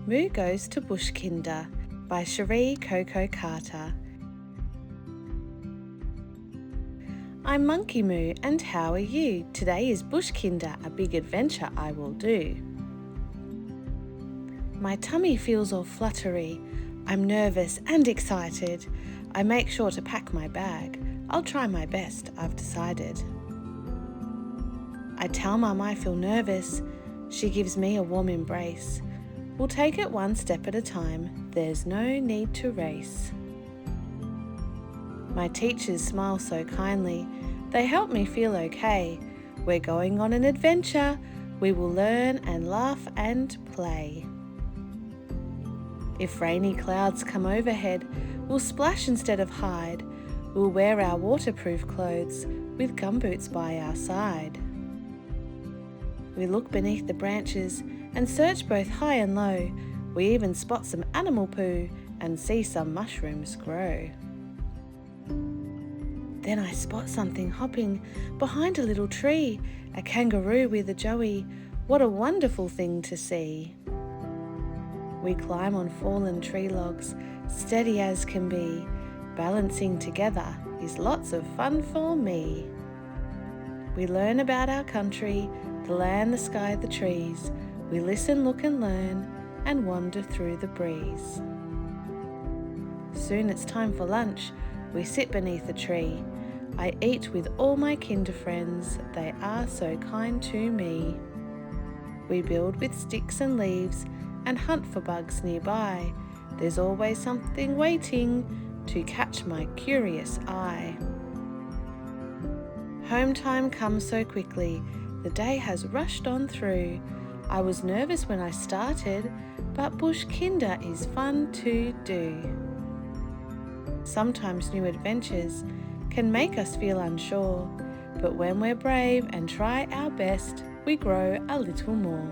Moo Goes to Bush Kinder by Cherie Coco Carter. I'm Monkey Moo, and how are you? Today is Bush Kinder, a big adventure I will do. My tummy feels all fluttery. I'm nervous and excited. I make sure to pack my bag. I'll try my best, I've decided. I tell Mum I feel nervous. She gives me a warm embrace. We'll take it one step at a time. There's no need to race. My teachers smile so kindly. They help me feel okay. We're going on an adventure. We will learn and laugh and play. If rainy clouds come overhead, we'll splash instead of hide. We'll wear our waterproof clothes with gumboots by our side. We look beneath the branches and search both high and low. We even spot some animal poo and see some mushrooms grow. Then I spot something hopping behind a little tree, a kangaroo with a joey. What a wonderful thing to see. We climb on fallen tree logs, steady as can be. Balancing together is lots of fun for me. We learn about our country, the land, the sky, the trees. We listen, look and learn, and wander through the breeze. Soon it's time for lunch. We sit beneath a tree. I eat with all my kinder friends. They are so kind to me. We build with sticks and leaves and hunt for bugs nearby. There's always something waiting to catch my curious eye. Home time comes so quickly. The day has rushed on through. I was nervous when I started, but Bush Kinder is fun to do. Sometimes new adventures can make us feel unsure, but when we're brave and try our best, we grow a little more.